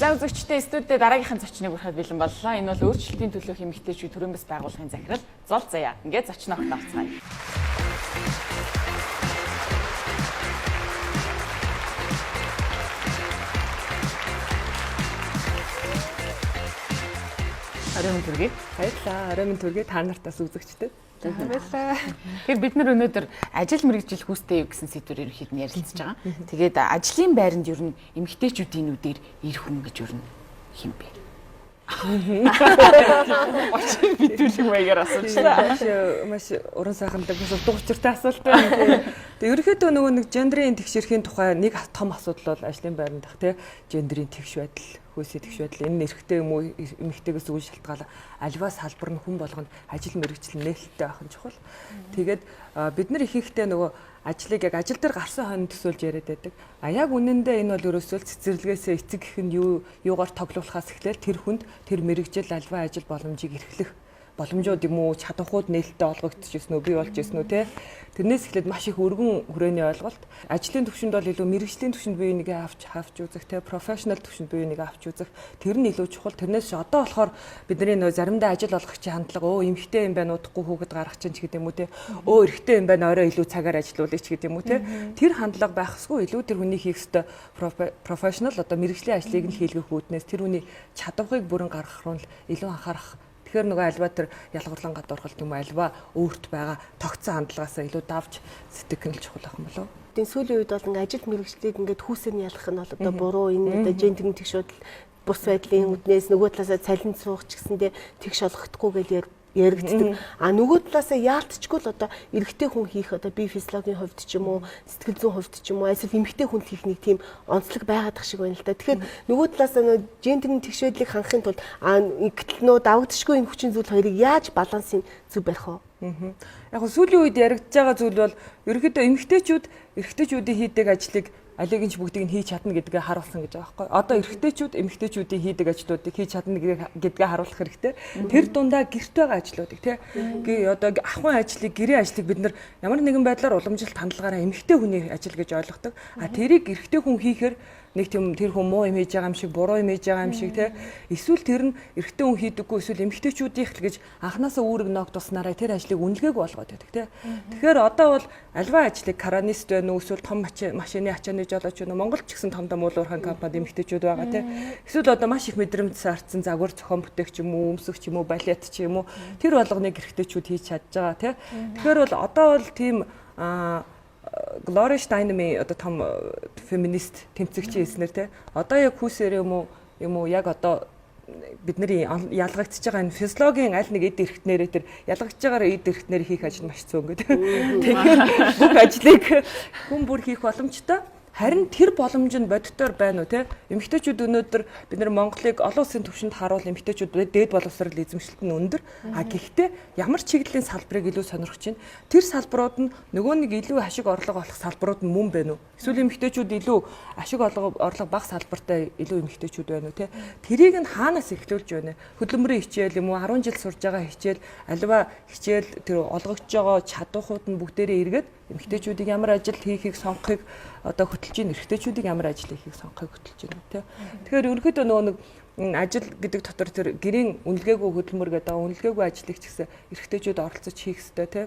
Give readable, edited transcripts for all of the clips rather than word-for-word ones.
За үзэгчдээ студид дараагийнхын зочныг урахад бэлэн боллоо. Энэ бол өөрчлөлтийн төлөөх эмэгтэйчүүд төрийн бас байгууллагын захирал Зол Заяа. Ингээд зочин огт авцгаая. Оройн төргий. Баярлалаа. Оройн төргий та нартаас үзэгчтэй. Баярлалаа. Тэгэхээр бид нар өнөөдөр ажил мэргэжил хүүстэй юу гэсэн сэдвээр ерөнхийд нь ярилцж байгаа. Тэгээд ажлын байранд ер нь эмэгтэйчүүдийн нүдээр ир хүн гэж ер нь хэм бэ? Очиг битүүлэг маягаар асуучлаа. Маш уран сайхантай бас утга учиртай асуулт байна. Тэгээ ерөнхийдөө нөгөө нэг гендерийн тэгшэрхийн тухай нэг том асуудал бол ажлын байранд дах тий гендерийн тэгш байдал, хөөсийн тэгш байдал энэ эрэгтэй юм уу эмэгтэйгээс үгүй шалтгаалаа альва салбар нь хүн болгонд ажил мэргэжил нээлттэй байх нь чухал. Тэгээд бид нар ихэнхдээ нөгөө ажлыг яг ажил дээр гарсан хойно төсөөлж яриад байдаг. А яг үнэндээ энэ бол ерөөсөө цэцэрлэгээсээ эцэг гэх нь юугаар тоглуулахаас эхлээл тэр хүнд тэр мэргэжил альва ажил боломжийг эрхлэх боломжууд юм уу чадварууд нээлттэй олгогдчихсэн үү бий болж ирсэн үү те тэрнээс эхлээд маш их өргөн хүрээний ойлголт ажлын түвшинд бол илүү мэргэжлийн түвшинд бие бинийгээ авч үзэх те профешнл түвшинд бие бинийгээ авч үзэх тэр нь илүү чухал тэрнээс одоо болохоор бидний нөө заримдаа ажил олгогчийн хандлага эмэгтэй юм байна удахгүй хүүхэд гаргах чинь ч гэдэг юм уу те эрэгтэй юм байна орой илүү цагаар ажиллуулъя ч гэдэг юм уу те тэр хандлага байхсгүй илүү тэр хүний хийх ёстой профешнл одоо мэргэжлийн ажлыг нь хийлгэх үүднээс тэр хүний чадварыг бүрэн гаргах руу илүү анхаарах. Тэгэхээр нөгөө альва тэр ялгуурлан гадуурхалт юм альва өөрт байгаа тогтсон хандлагаасаа илүү давж сэтгэл чухал ах юм болов. Тэгээ сүүлийн үед бол ажил мэргэжлийг ингээд хүүсээр нь ялгах нь бол одоо буруу энэ одоо гендерийн тэгшүүд бус байдлын үднээс нөгөө талаасаа цалин суух ч гэсэндээ тэгш олгохдохгүй гэж яригддаг. А нөгөө талаасаа яалтчгүй л одоо эрэгтэй хүн хийх одоо бие физиологийн хувьд ч юм уу сэтгэл зүйн хувьд ч юм уу эсвэл эмэгтэй хүн хийх нэг тийм онцлог байгаад ах шиг байна л да. Тэгэхээр нөгөө талаасаа нөгөө гендерийн тэгшээдлийг хангахын тулд гэтэл нөө давагдшгүй энэ хүчин зүйл хоёрыг яаж балансын зөв барих вэ? Яг нь сүүлийн үед яригдж байгаа зүйл бол ерөнхийдөө эрэгтэйчүүдийн хийдэг ажлыг алийг нь ч бүгдийг нь хийж чадна гэдгээ харуулсан гэж байгаа байхгүй. Одоо эрэгтэйчүүд эмэгтэйчүүдийн хийдэг ажлуудыг хийж чадна гэдгээ харуулах хэрэгтэй. Тэр дундаа гэрт байгаа ажлуудыг тий одоо ахуйн ажлыг гэрийн ажлыг бид нар ямар нэгэн байдлаар уламжилт хандлагаараа эмэгтэй хүний ажил гэж ойлгодог. А тэрийг эрэгтэй хүн хийхээр нэг тийм тэр хүн муу юм хийж байгаа юм шиг буруу юм хийж байгаа юм шиг тий эсвэл тэр нь эрэгтэй хүн хийдэггүй эсвэл эмэгтэйчүүдийнх л гэж анханасаа үүрэг ногдуулснараа тэр ажлыг үнэлгээг болгоод байдаг тий. Тэгэхээр одоо бол альва ажлыг каранист байна уу эсвэл том машины ачааны жолооч байна уу Монгол ч гэсэн том уулуурхайн компанид эмэгтэйчүүд байгаа тий. Эсвэл одоо маш их мэдрэмж сарцсан загвар зохион бүтээгч юм уу өмсөгч юм уу балет ч юм уу тэр болгоныг эрэгтэйчүүд хийж чадж байгаа тий. Тэгэхээр бол одоо бол тийм Gloria Steinem одоо том феминист тэмцэгчийн хэлснээр те одоо яг хүүсээр юм уу яг одоо бидний ялгагдчихж байгаа энэ физиологийн аль нэг эд эрхтнэрээ тэр ялгагдж байгаа эд эрхтнэр хийх ажил маш цөөн гэдэг. Тэгэхээр бүх ажлыг хүн бүр хийх боломжтой. Харин тэр боломж нь бодитоор байна уу те эмэгтэйчүүд өнөөдөр бид нар Монголыг олон улсын түвшинд харуул эмэгтэйчүүд дээд боловсрол эзэмшилт нь өндөр а гэхдээ ямар чиглэлийн салбарыг илүү сонирхож байна тэр салбарууд нь нөгөө нэг илүү ашиг орлого олох салбарууд нь мөн байна уу эсвэл эмэгтэйчүүд илүү ашиг орлого бага салбартай илүү эмэгтэйчүүд байна уу те тэрийг нь хаанаас эхлүүлж байна хөдөлмөрийн хичээл юм уу 10 жил сурж байгаа хичээл альва хичээл тэр олгогдож байгаа чадварууд нь бүгдээрээ эргээд эмэгтэйчүүдийг ямар ажил хийхийг сонгохыг одоо хөтөлж ийн эрэгтэйчүүдийг ямар ажил хийхийг сонгохыг хөтөлж байна тий. Тэгэхээр ерөнхийдөө нөгөө нэг ажил гэдэг дотор тэр гэрийн үнэлгээгүй хөдөлмөр гэдэг үнэлгээгүй ажлыг ч гэсэн эрэгтэйчүүд оролцож хийх ёстой тий.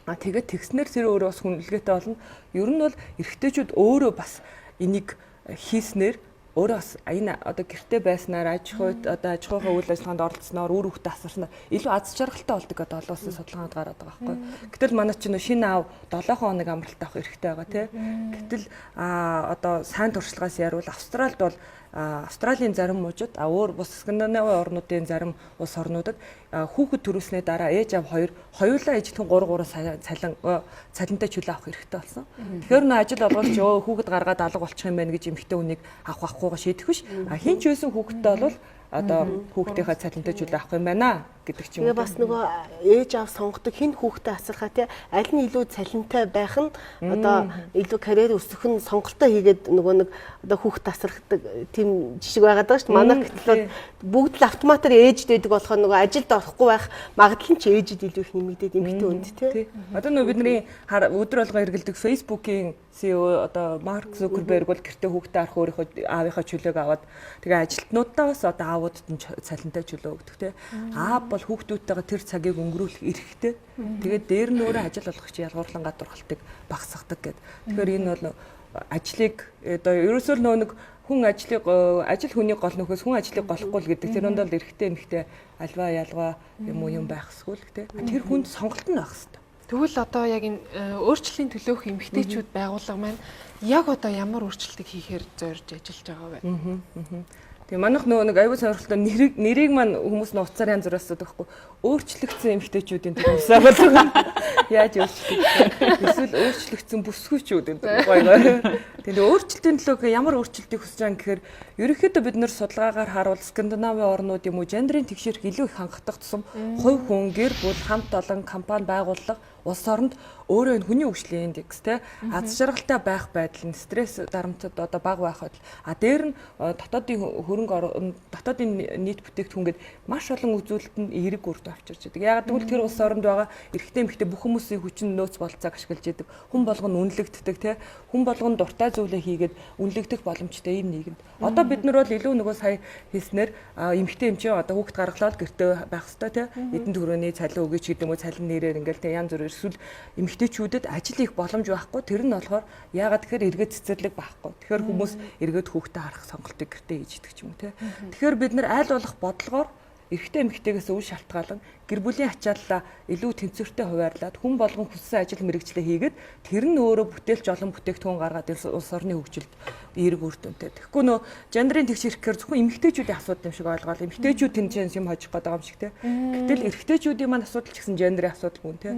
А тэгээд тэгснээр тэр өөрөө бас үнэлгээтэй болно. Ер нь бол эрэгтэйчүүд өөрөө бас энийг хийснээр өөрөө бас энэ одоо гэрте байснаар аж ахуйн үйл ажиллагаанд оролцсноор үр хөвгтө асарснаар илүү аз жаргалтай болдог гэдэг олон улсын судалгаанд гараад байгаа байхгүй. Гэтэл манай чинь шинэ аав 7 хоног амралт авах хэрэгтэй байгаа тий. Гэтэл одоо сайн туршлагаас яривал Австралид бол Австралийн зарим мужид өөр бус Скандинавын орнуудын зарим улс орнуудад хүүхэд төрүүлснээ дараа ээж аав хоёулаа ээжтэн 3 цалинтай чөлөө авах хэрэгтэй болсон. Тэгэхээр нөө ажил олгогч хүүхэд гаргаад алга болчих юм байна гэж эмэгтэй хүнийг авахгүйгаа шийдэх биш. Хин ч байсан хүүхэдтэй бол одоо хүүхдийнхээ цалинтай зүйл авах юм байна гэдэг ч юм уу. Тэгээ бас нөгөө ээж аав сонгодог хин хүүхдээ асархаа тий аль нь илүү цалинтай байх нь одоо илүү карьер өсөх нь сонголтоо хийгээд нөгөө нэг одоо хүүхдээ асархдаг тийм жишг байгаад байгаа шүү дээ. Манай гэтэл бүгд л автоматар ээжд байдаг болохоор нөгөө ажилд орохгүй байх магадлал нь ч ээжд илүү их нэмэгдээд эмэгтэй үнд тий. Одоо нөгөө бидний өдөр болгон эргэлдэг Facebook-ийн CEO одоо Марк Зукерберг бол гэртээ хүүхдээ арах өөрийнхөө аавынхаа чөлөөг аваад тэгээ ажилтнуудаа бас одоо аавуудад нь цалинтай чөлөө өгдөг тий. Аав бол хүүхдүүдтэйгээ тэр цагийг өнгөрүүлэх эрхтэй. Тэгээд дээр нь өөрөө ажил олох чи ялгуурлан гадуурхалтыг багасгадаг гэд. Тэгэхээр энэ бол ажлыг одоо ерөөсөө нэг хүн ажил хүний гол нөхөөс хүн ажлыг голохгүй л гэдэг. Тэр онд бол эрэгтэй эмэгтэй альва ялгаа юм байх эсвэл тий. Тэр хүнд сонголт нь байх хэрэгтэй. Тэгвэл одоо яг энэ өөрчлөлийн төлөөх эмэгтэйчүүд байгууллага маань яг одоо ямар өөрчлөлтийг хийхээр зорж ажиллаж байгаа вэ? Тэгээ манайх нэг аюул сонирхолтой нэрийг маань хүмүүс нь уцаар янз бүрээс асуудаг байхгүй. Өөрчлөгдсөн эмэгтэйчүүдийн төлөөсөө байгаа. Яаж өөрчлөгдсөн? Эсвэл өөрчлөгдсөн бүсгүйчүүд гэдэг гоё. Тэгээ өөрчлөлтийн төлөө ямар өөрчлөлтийг хүсэж байгаа гэхээр ерөнхийдөө бид нэр судалгаагаар харуул Скандинавын орнууд юм уу гендерийн тэгшэрх илүү их хангах тусам хувь хүн гэр бүл хамт олон компани байгууллага улс оронд өөрөө энэ хүний хөгжлийн индекс те аз жаргалтай байх байдал нь стресс дарамтад одоо бага байхад дээр нь дотоодын нийт бүтээгдэхүүн гээд маш олон үзүүлэлтэнд эерэг үрд авчирч байдаг. Яг тэгвэл тэр улс оронд байгаа эрэгтэй эмэгтэй бүх хүмүүсийн хүчин нөөц болцоог ашиглаж идэг. Хүн болгоно үнэлэгддэг те хүн болгоно дуртай зүйлээ хийгээд үнэлэгдэх боломжтой ийм нийгэмд. Одоо бид нар бол илүү нөгөө сая хэлснээр эмэгтэй эмчээ одоо хүүхд гаргалаад гэртээ байх хэвээр те эдэн төрөний цалин өгөөч гэдэг юм уу цалин нэрээр ингээл те янз бүр эсвэл эмэгтэйчүүдэд ажил хийх боломж байхгүй тэр нь болохоор яагаад тэгэхээр эргээд цэцэрлэг байхгүй. Тэгэхээр хүмүүс эргээд хүүхдээ харах сонголтыг гэртээ хийж идэг ч юм уу те. Тэгэхээр бид нар аль болох бодлогоор эрэгтэй эмэгтэйгээс үл шалтгаалan гэр бүлийн ачааллаа илүү тэнцвэртэй хуваарлаад хүн болгон хүссэн ажил мэргэжлээ хийгээд тэр нь өөрөө бүтээлч олон бүтээгдэхүүн гаргаад улс орны хөгжилд эерэг үр дүнтэй. Тэгэхгүй нөө гендерийн тэгш ирэхээр зөвхөн эмэгтэйчүүдийн асуудал юм шиг ойлгоод эмэгтэйчүүд тэнцэнс юм хожих гэдэг юм шиг те. Гэтэл эрэгтэйчүүдийн маань асуудал ч гэсэн гендерийн асуудал мөн те.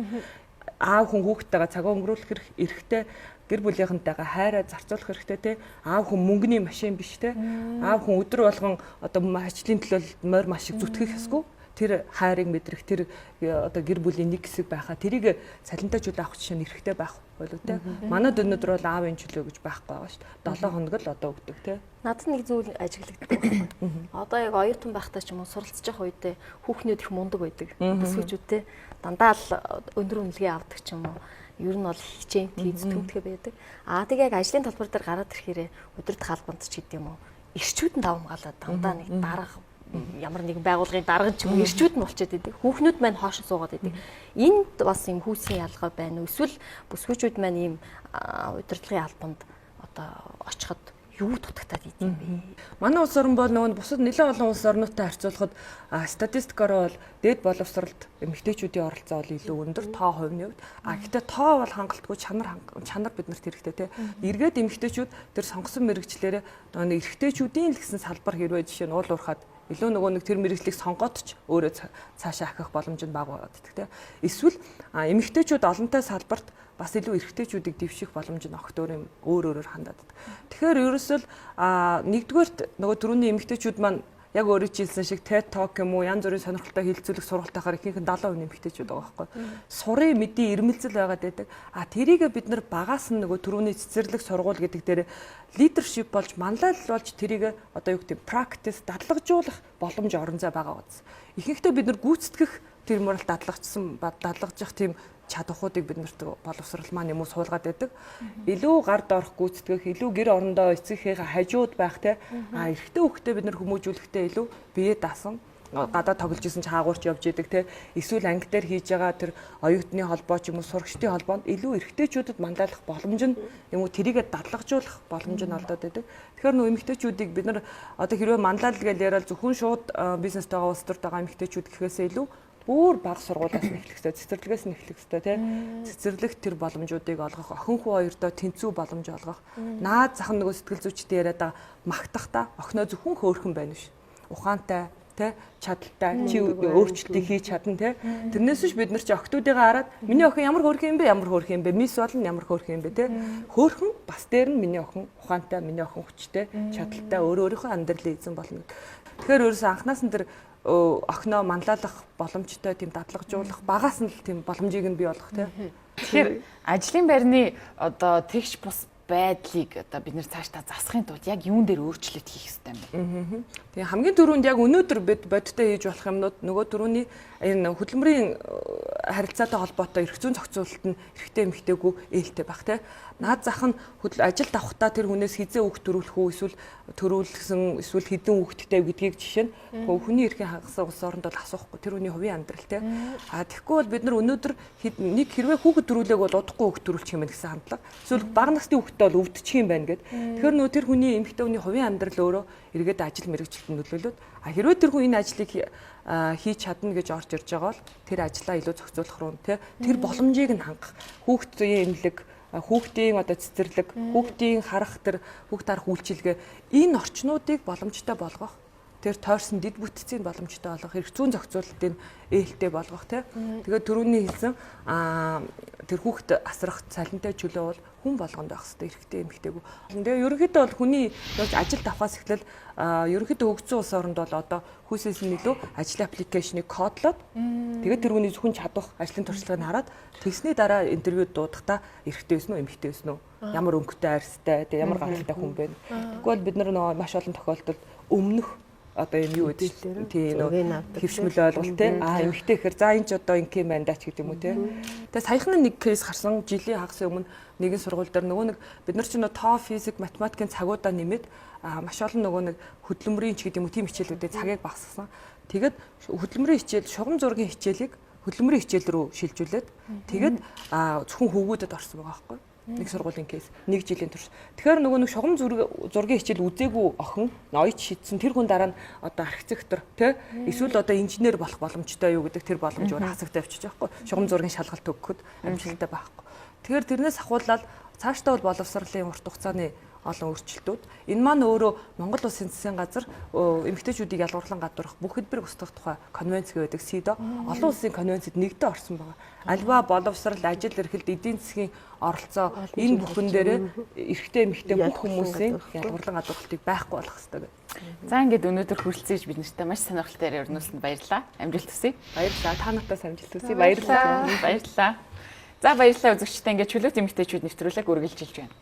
Аав хүн хүүхдтэйгээ цагаа өнгөрүүлэх эрхтэй гэр бүлийнхэнтэйгээ хайраа зарцуулах хэрэгтэй те аав хүн мөнгөний машин биш те аав хүн өдөр болгон одоо ажлын төлөө морь маш их зүтгэх хэсгүү тэр хайрыг мэдрэх тэр одоо гэр бүлийн нэг хэсэг байхаа тэрийг цалинтай зүйл авах чинь эрхтэй байх болов те манайд өнөөдөр бол аавын чөлөө гэж байхгүй байгаа шүү дээ 7 хоног л одоо өгдөг те надад нэг зүйл ажиглагддаг байхгүй одоо яг оюутан байхдаа ч юм уу суралцж явах үедээ хүүхнүүд их мундаг байдаг бүсгүйчүүд те дандаа л өндөр үнэлгээ авдаг ч юм уу ер нь бол хичээн тийз төвдгөө байдаг. Тэгээ яг ажлын талбар дээр гараад ирэхээр өдөрт халбанд ч гэдэг юм уу. Ирчүүд нь давмгаалаад дандаа нэг дарга ямар нэгэн байгууллагын дарга ч юм уу ирчүүд нь болчиход байдаг. Хүүхнүүд маань хоошин суугаад байдаг. Энд бас юм хүүсийн ялгаа байна. Эсвэл бүсгүйчүүд маань ийм удирдлагын албанд одоо очиход юу дутагтаад идэв юм бэ? Манай улс орн бол нөгөө бусад нэлээд олон улс орнуудтай харьцуулахад статистикаар бол дээд боловсролд эмэгтэйчүүдийн оролцоо бол илүү өндөр тоо хувийн хувьд. Гэхдээ тоо бол хангалтгүй чанар биднэрт хэрэгтэй тий. Эргээд эмэгтэйчүүд тэр сонгосон мэрэгчлэрээ нөгөө эрэгтэйчүүдийн л гэсэн салбар хэрвээ жишээ нь уул уурхаад илүү нөгөө нэг тэр мэрэгжлийг сонгоод ч өөрөө цаашаа ахих боломж нь бага байгаад идэх тий. Эсвэл эмэгтэйчүүд олонтой салбарт бас илүү эрэгтэйчүүдийг дэвших боломж нь огт өөрөөр хандаад. Тэгэхээр ерөөсөө нэгдүгээрт нөгөө түрүүний эмэгтэйчүүд маань яг өөрөө жилсэн шиг TED Talk юм уу янз бүрийн сонирхолтой хэлцүүлэг сургалтайгаар ихэнх нь 70% эмэгтэйчүүд байгаа байхгүй. Сурын мэдээ ирмэлзэл байгаад байдаг. Тэрийг бид нар багаас нь нөгөө түрүүний цэцэрлэг сургууль гэдэг дээр лидершип болж манлайлал болж тэрийг одоо юу гэдэг practice дадлагжуулах боломж орон зай байгаа биз. Ихэнхдээ бид нар гүйцэтгэх тэр мөрөл дадлагжих тийм чадваруудыг бид нарт боловсрал маань юм уу суулгаад байдаг. Илүү гард орох гүйцэтгэх, илүү гэр орондоо эцэгийнхээ хажууд байх те. Эрэгтэй хүүхдээ бид нар хүмүүжүүлэхдээ илүү бие даасан гадаа тоглож исэн ч хаагуурч явж идэг те. Эсвэл анги дээр хийж байгаа тэр оюутны холбоо ч юм уу сурагчдын холбоонд илүү эрэгтэйчүүдэд мандайлах боломж нь юм уу тэрийгэ дадлагжуулах боломж нь олдоод байдаг. Тэгэхээр нөө эмэгтэйчүүдийг бид нар одоо хэрвээ манлайлал гэж яриад зөвхөн шууд бизнестэй байгаа улс төрд байгаа эмэгтэйчүүд гэхээсээ илүү бүр бага сургуулиас нь эхлэх хэрэгтэй, цэцэрлэгээс нь эхлэх хэрэгтэй тий. Цэцэрлэгт тэр боломжуудыг олгох, охин хүү хоёрдоо тэнцүү боломж олгох. Наад зах нөгөө сэтгэл зүйчтэй яриад магтахта охиноо зөвхөн хөөрхөн байна биш. Ухаантай тий, чадaltaй, чи өөрчлөлтийг хийж чадна тий. Тэрнээс ч бид нар чи охтуудыгаа хараад миний охин ямар хөөрхөн юм бэ? Ямар хөөрхөн юм бэ? Мисс бол ямар хөөрхөн юм бэ тий. Хөөрхөн бас дээр нь миний охин ухаантай, миний охин хүчтэй, чадaltaй өөрийнхөө амьдралын эзэн болно. Тэгэхээр ерөөсөө анханаас нь тэр охиноо манлайлах боломжтой тийм дадлагжуулах багаас нь л тийм боломжийг нь бий болгох тийм. Тэгэхээр ажлын байрны одоо тэгш бус байдлыг одоо бид нэр цаашдаа засахын тулд яг юун дээр өөрчлөлт хийх хэрэгтэй юм бэ? Тэгээ хамгийн түрүүнд яг өнөөдөр бид бодиттой хийж болох юмнууд нөгөө түрүүний энэ хөдөлмөрийн харилцаатай холбоотой эрх зүйн зохицуулалт нь эрэгтэй эмэгтэйгүү ээлтэй байх тийм. Наад зах нь ажилд авахдаа тэр хүнээс хизээ үг төрүүлэх үү эсвэл төрүүлсэн эсвэл хэдэн үгттэй гэдгийг жишээ нь хүний эрхийн хангасан улс оронд бол асуухгүй тэр хүний хувийн амьдрал тийм. Тэгэхгүй бол бид нар өнөөдөр нэг хэрвээ хүүхэд төрүүлээг бол удахгүй үг төрүүлчих юм байна гэсэн хандлага. Эсвэл бага насны хүүхэдтэй бол өвдчих юм байна гэд. Тэгэхээр нөө тэр хүний эмэгтэй хүний хувийн амьдрал өөрөө эргээд ажил мэргэжилтэнд нөлөөлөд хэрвээ тэр хүн энэ ажлыг хийж чадна гэж орж ирж байгаа бол тэр ажлаа илүү зохицуулах руу тэр боломжийг нь хангах хүүхдийн эмнэлэг хүүхдийн одоо цэцэрлэг хүүхдийн харах тэр хүүхд харах үйлчилгээ энэ орчнуудыг боломжтой болгох тэр тойрсон дэд бүтцийн боломжтой болгох эрх зүйн зохицуулалтын ээлтэй болгох тэгээд түрүүний хэлсэн тэр хүүхд асрах цалинтай чөлөө бол хүн болгонд байх хэрэгтэй эрэгтэй эмэгтэйгүү. Тэгээ ерөнхийдөө бол хүний ажилд авахаас эхлэл ерөнхийдөө хөгжсөн улс оронд бол одоо хүйсээс нь илүү ажлын аппликейшнийг кодлоод тэгээд тэр хүний хүн чадах ажлын туршлагыг хараад тэгсний дараа интервьюд дуудахдаа эрэгтэй байсан уу эмэгтэй байсан уу ямар өнгөтэй арьстай тэгээ ямар гаралтай хүн бэ. Тэгвэл бид нар маш олон тохиолдолд өмнөх одоо юм юу гэдэг тийм нөө хөвшмөл ойлголт те эмэгтэй гэхээр за энэ ч одоо инх юм байна даа ч гэдэг юм уу те. Тэгээ саяхан нэг кейс харсан жилийн хагас өмнө нэгэн сургууль дээр нөгөө нэг бид нар ч нөө тоо физик математикийн цагуудаа нэмээд маш олон нөгөө нэг хөдөлмөрийн ч гэдэг юм уу тийм хичээлүүдээ цагийг багасгасан. Тэгээд хөдөлмөрийн хичээл шугам зургийн хичээлийг хөдөлмөрийн хичээл рүү шилжүүлээд тэгээд зөвхөн хөвгүүдэд орсон байгаа байхгүй. Нэг сургуулийн кейс 1 жилийн турш. Тэгэхээр нөгөө нэг шугам зургийн хичээл үзээгүй охин ноёч шийдсэн тэр хүн дараа нь одоо архитектор тий эсвэл одоо инженер болох боломжтой юу гэдэг тэр боломж өөр хасагтай авчиж байгаа байхгүй. Шугам зургийн шалгалт өгөхөд амжилттай байхгүй. Тэгэхээр тэрнээс ахуулаад цаашдаа бол боловсролын урт хугацааны олон өөрчлөлтүүд. Энэ маань өөрөө Монгол Улсын засгийн газар эмэгтэйчүүдийг ялгуурлан гадуурх бүх хэлбэрийг устгах тухай конвенц гэдэг СИДО олон улсын конвенцэд нэгдээ орсон байгаа. Альва боловсрал, ажил эрхэлд эдийн засгийн оролцоо энэ бүхэн дээр эрэгтэй эмэгтэй бүх хүмүүсийн ялгуурлан гадуурхалтыг байхгүй болох хэрэгтэй гэдэг. За ингээд өнөөдөр хүрэлцээж бид нартай маш сонирхолтой өрнүүлсэнд баярлалаа. Амжилт хүсье. Баярлалаа. Та нартай амжилт хүсье. Баярлалаа. Баярлалаа. За баярлалаа үзэгчдээ ингээд чөлөөт эмэгтэйчүүд нэвтрүүлэг үргэлжилж байна.